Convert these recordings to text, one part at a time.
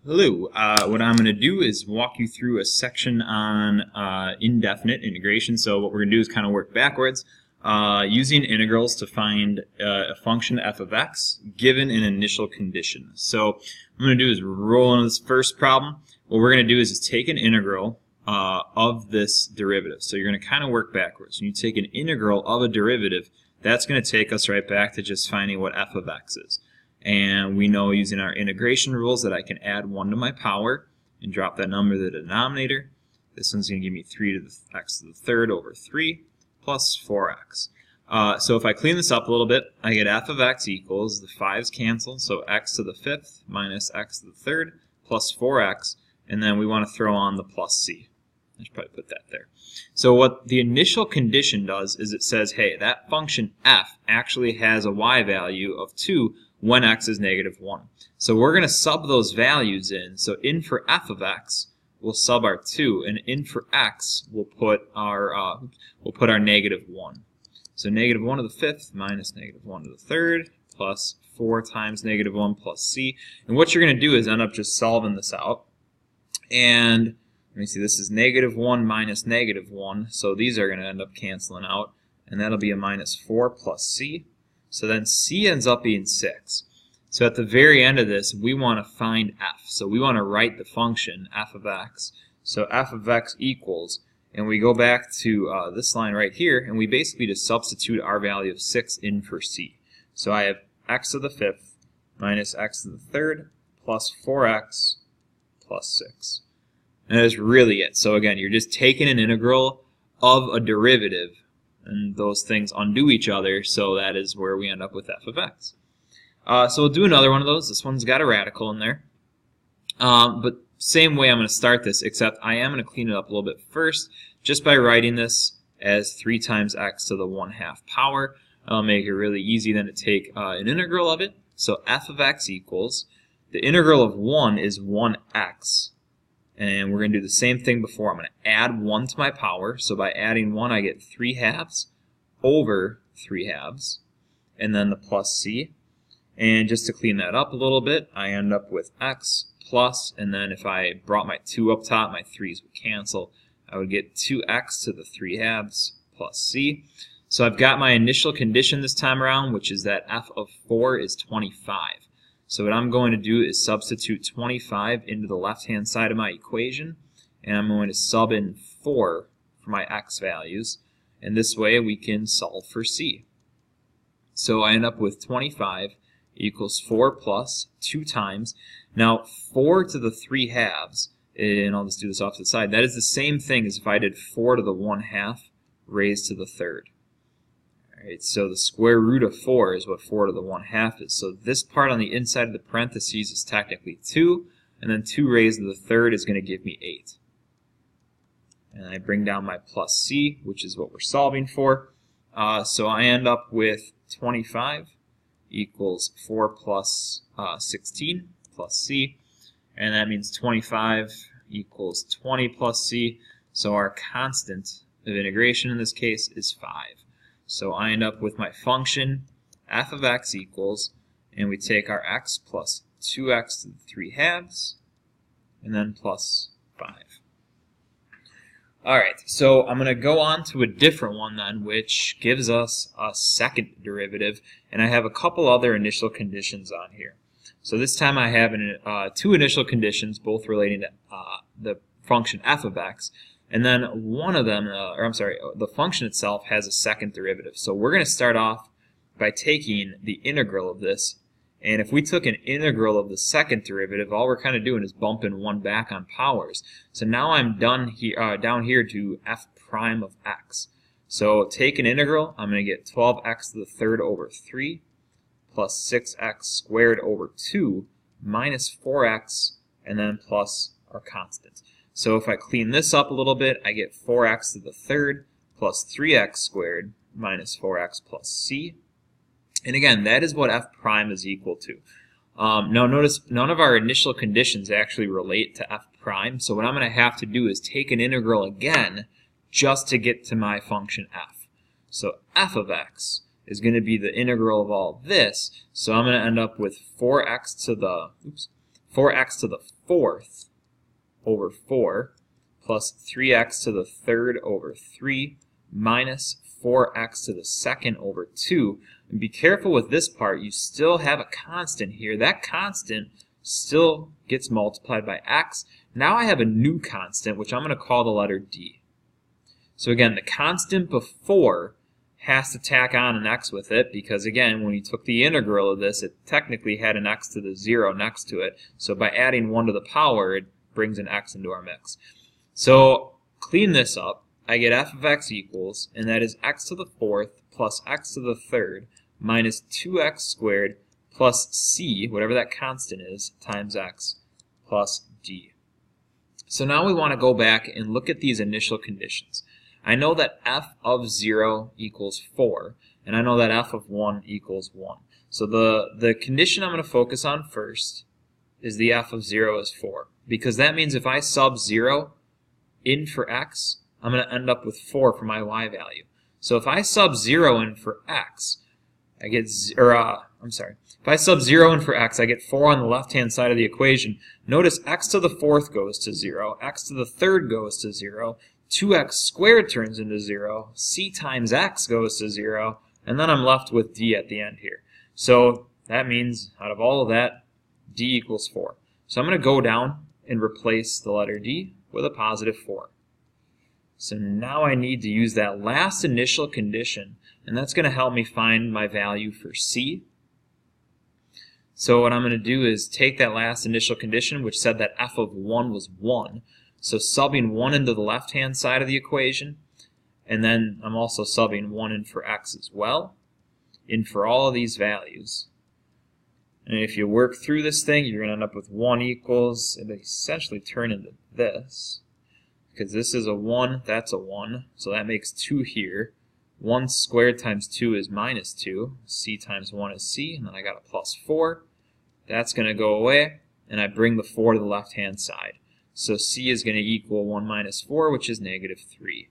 Hello, what I'm going to do is walk you through a section on indefinite integration. So what we're going to do is kind of work backwards using integrals to find a function f of x given an initial condition. So what I'm going to do is roll into this first problem. What we're going to do is take an integral of this derivative. So you're going to kind of work backwards. When you take an integral of a derivative, that's going to take us right back to just finding what f of x is. And we know using our integration rules that I can add 1 to my power and drop that number to the denominator. This one's going to give me 3 to the x to the third over 3 plus 4x. So if I clean this up a little bit, I get f of x equals, the 5's cancel, so x to the 5th minus x to the third plus 4x, and then we want to throw on the plus c. I should probably put that there. So what the initial condition does is it says, hey, that function f actually has a y value of 2 when x is negative 1. So we're going to sub those values in. So in for f of x, we'll sub our 2, and in for x, we'll put our negative 1. So negative 1 to the 5th minus negative 1 to the third plus 4 times negative 1 plus c. And what you're going to do is end up just solving this out. And let me see, this is negative 1 minus negative 1, so these are going to end up canceling out, and that'll be a minus 4 plus c. So then c ends up being 6. So at the very end of this, we want to find f. So we want to write the function f of x. So f of x equals, and we go back to this line right here, and we basically just substitute our value of 6 in for c. So I have x to the 5th minus x to the third plus 4x plus 6. And that's really it. So again, you're just taking an integral of a derivative, and those things undo each other, so that is where we end up with f of x. So we'll do another one of those. This one's got a radical in there. But same way I'm going to start this, except I am going to clean it up a little bit first, just by writing this as 3 times x to the 1/2 power. I'll make it really easy then to take an integral of it. So f of x equals, the integral of 1 is 1x. And we're going to do the same thing before. I'm going to add 1 to my power. So by adding 1, I get 3/2 over 3/2. And then the plus c. And just to clean that up a little bit, I end up with x plus, and then if I brought my 2 up top, my 3's would cancel. I would get 2x to the 3/2 plus c. So I've got my initial condition this time around, which is that f of 4 is 25. So what I'm going to do is substitute 25 into the left-hand side of my equation, and I'm going to sub in 4 for my x values, and this way we can solve for c. So I end up with 25 equals 4 plus 2 times. Now 4 to the 3/2, and I'll just do this off to the side, that is the same thing as if I did 4 to the 1/2 raised to the third. Alright, so the square root of 4 is what 4 to the 1/2 is. So this part on the inside of the parentheses is technically 2, and then 2 raised to the third is going to give me 8. And I bring down my plus c, which is what we're solving for. So I end up with 25 equals 4 plus 16 plus c, and that means 25 equals 20 plus c. So our constant of integration in this case is 5. So I end up with my function f of x equals, and we take our x plus 2x to the 3/2, and then plus 5. Alright, so I'm going to go on to a different one then, which gives us a second derivative, and I have a couple other initial conditions on here. So this time I have 2 initial conditions, both relating to the function f of x. And then one of them, the function itself has a second derivative. So we're going to start off by taking the integral of this. And if we took an integral of the second derivative, all we're kind of doing is bumping 1 back on powers. So now I'm down here to f prime of x. So take an integral, I'm going to get 12x to the third over 3 plus 6x squared over 2 minus 4x, and then plus our constant. So if I clean this up a little bit, I get 4x to the third plus 3x squared minus 4x plus c. And again, that is what f prime is equal to. Now notice none of our initial conditions actually relate to f prime, so what I'm going to have to do is take an integral again just to get to my function f. So f of x is going to be the integral of all this, so I'm going to end up with 4x to the 4x to the fourth over 4 plus 3x to the third over 3 minus 4x to the second over 2. And be careful with this part. You still have a constant here. That constant still gets multiplied by x. Now I have a new constant, which I'm going to call the letter d. So again, the constant before has to tack on an x with it because, again, when you took the integral of this, it technically had an x to the 0 next to it. So by adding 1 to the power, it brings an x into our mix. So clean this up. I get f of x equals, and that is x to the fourth plus x to the third minus 2x squared plus c, whatever that constant is, times x plus d. So now we want to go back and look at these initial conditions. I know that f of 0 equals 4, and I know that f of 1 equals 1. So the condition I'm going to focus on first is the f of 0 is 4, because that means if I sub 0 in for x, I'm going to end up with 4 for my y value. So if I sub 0 in for x, I get, if I sub 0 in for x, I get 4 on the left-hand side of the equation. Notice x to the fourth goes to 0, x to the third goes to 0, 2x squared turns into 0, c times x goes to 0, and then I'm left with d at the end here. So that means out of all of that, d equals 4. So I'm going to go down and replace the letter d with a positive 4. So now I need to use that last initial condition, and that's going to help me find my value for c. So what I'm going to do is take that last initial condition, which said that f of 1 was 1. So subbing 1 into the left-hand side of the equation, and then I'm also subbing 1 in for x as well, in for all of these values. And if you work through this thing, you're going to end up with 1 equals, and essentially turn into this. Because this is a 1, that's a 1, so that makes 2 here. 1 squared times 2 is minus 2. C times 1 is c, and then I got a plus 4. That's going to go away, and I bring the 4 to the left-hand side. So c is going to equal 1 minus 4, which is negative 3.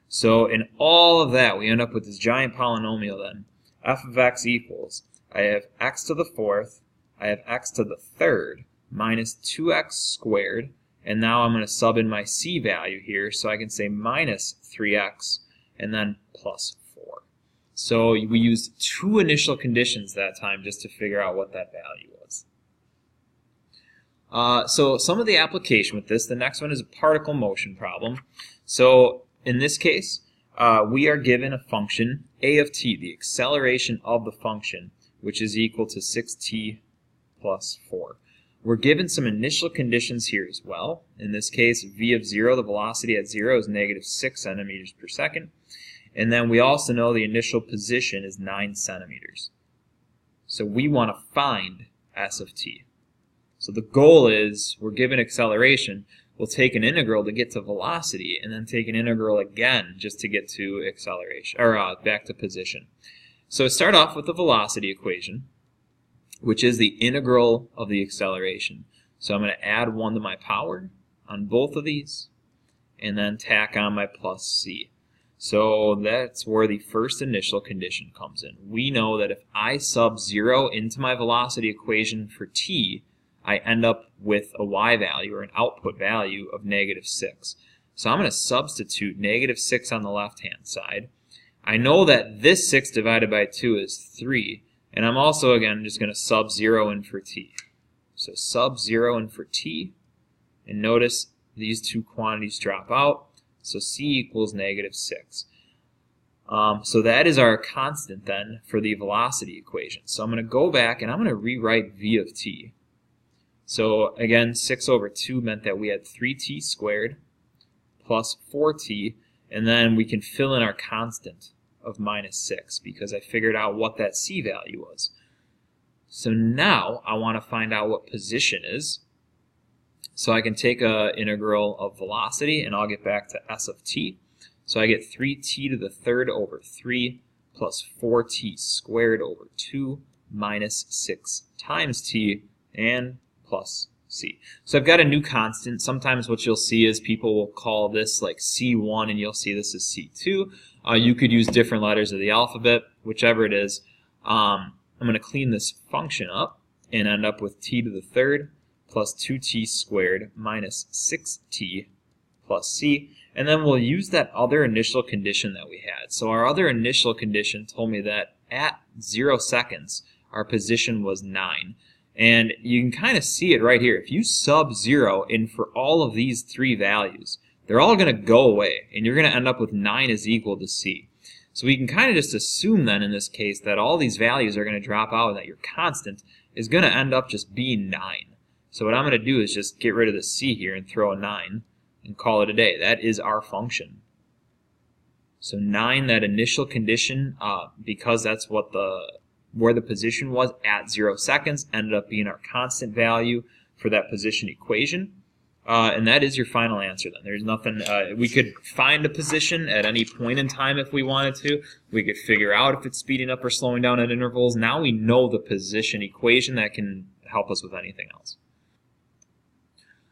So in all of that, we end up with this giant polynomial then. F of x equals, I have x to the fourth, I have x to the third, minus 2x squared, and now I'm going to sub in my c value here, so I can say minus 3x, and then plus 4. So we used 2 initial conditions that time just to figure out what that value was. So some of the application with this, the next one is a particle motion problem. So in this case, we are given a function, a of t, the acceleration of the function, which is equal to 6t plus 4. We're given some initial conditions here as well. In this case, v of 0, the velocity at 0 is negative 6 centimeters per second. And then we also know the initial position is 9 centimeters. So we want to find s of t. So the goal is, we're given acceleration, we'll take an integral to get to velocity, and then take an integral again just to get to acceleration, or back to position. So start off with the velocity equation, which is the integral of the acceleration. So I'm going to add 1 to my power on both of these, and then tack on my plus c. So that's where the first initial condition comes in. We know that if I sub 0 into my velocity equation for t, I end up with a y value, or an output value, of negative 6. So I'm going to substitute negative 6 on the left-hand side. I know that this 6 divided by 2 is 3, and I'm also, again, just going to sub 0 in for t. So sub 0 in for t, and notice these two quantities drop out, so c equals negative 6. So that is our constant then for the velocity equation. So I'm going to go back and I'm going to rewrite v of t. So again, 6 over 2 meant that we had 3t squared plus 4t, and then we can fill in our constant of minus 6 because I figured out what that c value was. So now I want to find out what position is. So I can take an integral of velocity, and I'll get back to s of t. So I get 3t to the third over 3 plus 4t squared over 2 minus 6 times t, and plus c. So I've got a new constant. Sometimes what you'll see is people will call this like c1, and you'll see this as c2. You could use different letters of the alphabet, whichever it is. I'm going to clean this function up and end up with t to the third plus 2t squared minus 6t plus c. And then we'll use that other initial condition that we had. So our other initial condition told me that at 0 seconds, our position was 9. And you can kind of see it right here. If you sub 0 in for all of these three values, they're all going to go away, and you're going to end up with 9 is equal to c. So we can kind of just assume then in this case that all these values are going to drop out and that your constant is going to end up just being 9. So what I'm going to do is just get rid of the c here and throw a 9 and call it a day. That is our function. So 9, that initial condition, because that's what where the position was at 0 seconds, ended up being our constant value for that position equation. And that is your final answer then. There's nothing, we could find a position at any point in time if we wanted to. We could figure out if it's speeding up or slowing down at intervals. Now we know the position equation that can help us with anything else.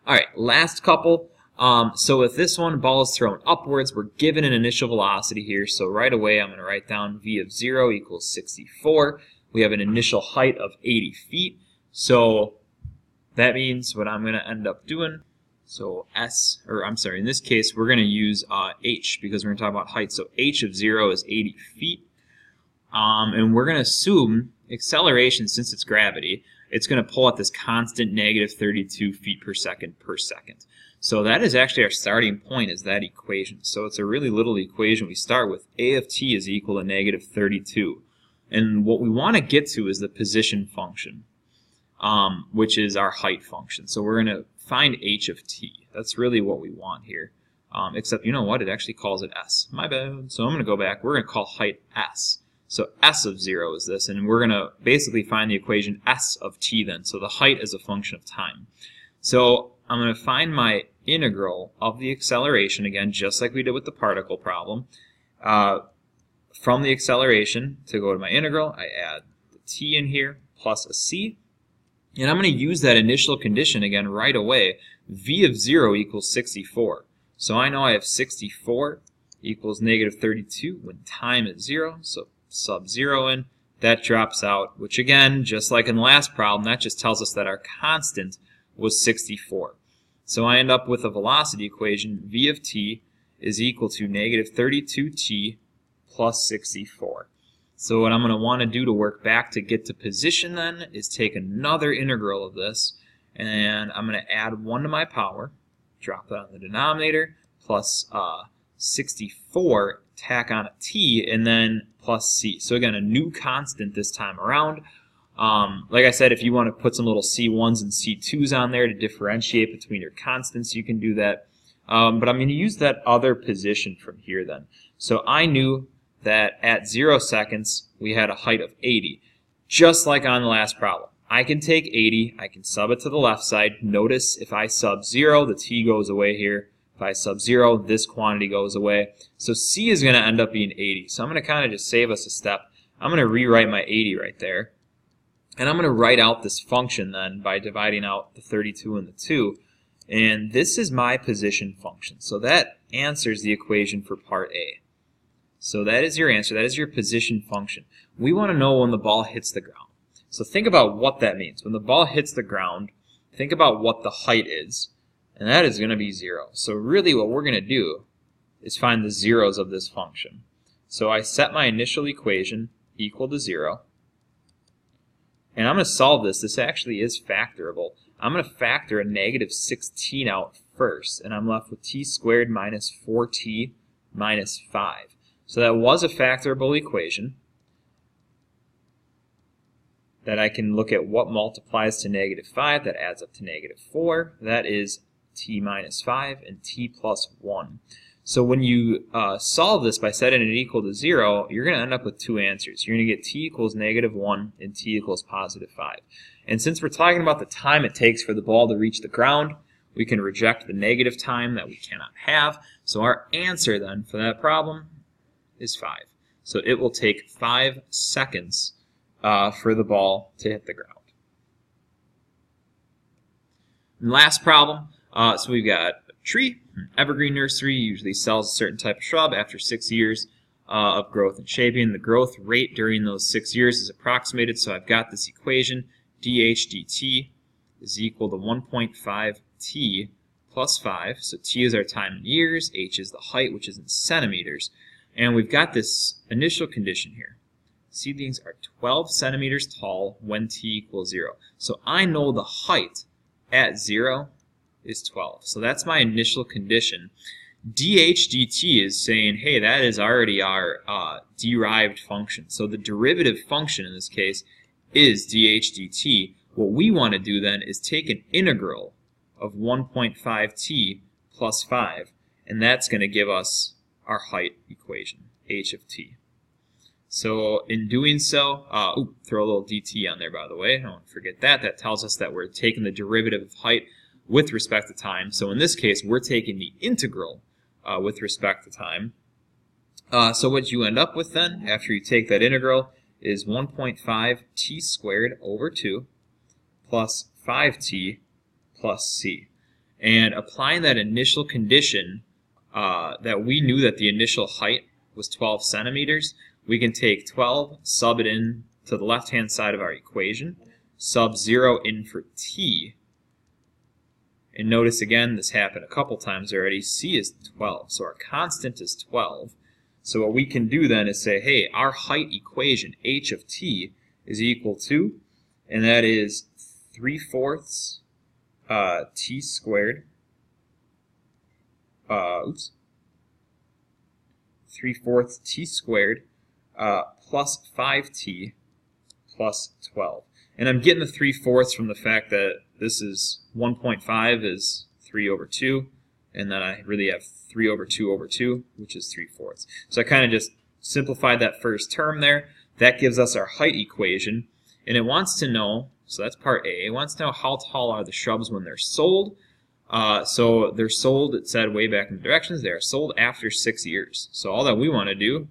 Alright, last couple. So with this one, ball is thrown upwards. We're given an initial velocity here. So right away I'm going to write down v of 0 equals 64. We have an initial height of 80 feet. So that means what I'm going to end up doing, so in this case, we're going to use h because we're going to talk about height. So h of 0 is 80 feet. And we're going to assume acceleration, since it's gravity, it's going to pull at this constant negative 32 feet per second per second. So that is actually our starting point, is that equation. So it's a really little equation. We start with a of t is equal to negative 32. And what we want to get to is the position function, which is our height function. So we're going to find h of t. That's really what we want here. Except, you know what? It actually calls it s. My bad. So I'm going to go back. We're going to call height s. So s of 0 is this. And we're going to basically find the equation s of t then. So the height is a function of time. So I'm going to find my integral of the acceleration, again, just like we did with the particle problem. From the acceleration, to go to my integral, I add the t in here plus a c. And I'm going to use that initial condition again right away. V of 0 equals 64. So I know I have 64 equals negative 32 when time is 0. So sub 0 in. That drops out, which again, just like in the last problem, that just tells us that our constant was 64. So I end up with a velocity equation. V of t is equal to negative 32t plus 64. So what I'm going to want to do to work back to get to position then is take another integral of this, and I'm going to add 1 to my power, drop that on the denominator, plus 64, tack on a t, and then plus c. So again, a new constant this time around. Like I said, if you want to put some little c1s and c2s on there to differentiate between your constants, you can do that. But I'm going to use that other position from here then. So I knew that at 0 seconds we had a height of 80, just like on the last problem. I can take 80, I can sub it to the left side. Notice if I sub 0, the t goes away here. If I sub 0, this quantity goes away. So c is going to end up being 80. So I'm going to kind of just save us a step. I'm going to rewrite my 80 right there. And I'm going to write out this function then by dividing out the 32 and the 2. And this is my position function. So that answers the equation for part A. So that is your answer. That is your position function. We want to know when the ball hits the ground. So think about what that means. When the ball hits the ground, think about what the height is. And that is going to be 0. So really what we're going to do is find the zeros of this function. So I set my initial equation equal to 0. And I'm going to solve this. This actually is factorable. I'm going to factor a negative 16 out first. And I'm left with t squared minus 4t minus 5. So that was a factorable equation that I can look at what multiplies to negative 5. That adds up to negative 4. That is t minus 5 and t plus 1. So when you solve this by setting it equal to 0, you're going to end up with two answers. You're going to get t equals negative 1 and t equals positive 5. And since we're talking about the time it takes for the ball to reach the ground, we can reject the negative time that we cannot have. So our answer then for that problem is 5. So it will take 5 seconds for the ball to hit the ground. And last problem, so we've got a tree. An evergreen nursery usually sells a certain type of shrub after 6 years of growth and shaping. The growth rate during those 6 years is approximated, so I've got this equation, dH dt is equal to 1.5t plus 5. So t is our time in years, h is the height, which is in centimeters. And we've got this initial condition here. Seedlings are 12 centimeters tall when t equals 0. So I know the height at 0 is 12. So that's my initial condition. dh dt is saying, hey, that is already our derived function. So the derivative function in this case is dh dt. What we want to do then is take an integral of 1.5t plus 5, and that's going to give us our height equation, h of t. So in doing so, throw a little dt on there, by the way. Don't forget that. That tells us that we're taking the derivative of height with respect to time. So in this case, we're taking the integral with respect to time. So what you end up with then, after you take that integral, is 1.5t squared over 2 plus 5t plus c. And applying that initial condition that we knew that the initial height was 12 centimeters, we can take 12, sub it in to the left-hand side of our equation, sub 0 in for t. And notice again, this happened a couple times already, c is 12, so our constant is 12. So what we can do then is say, hey, our height equation, h of t, is equal to, and that is 3/4 t squared, 3/4 t squared plus 5t plus 12. And I'm getting the 3/4 from the fact that this is 1.5 is 3 over 2, and then I really have 3 over 2 over 2, which is 3/4. So I kind of just simplified that first term there. That gives us our height equation, and it wants to know, so that's part A, it wants to know how tall are the shrubs when they're sold. So they're sold, it said way back in the directions, they are sold after 6 years. So all that we want to do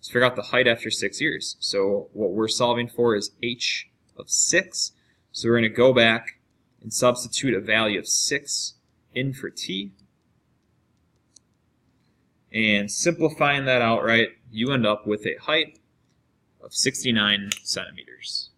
is figure out the height after 6 years. So what we're solving for is h of 6. So we're going to go back and substitute a value of 6 in for t. And simplifying that outright, you end up with a height of 69 centimeters.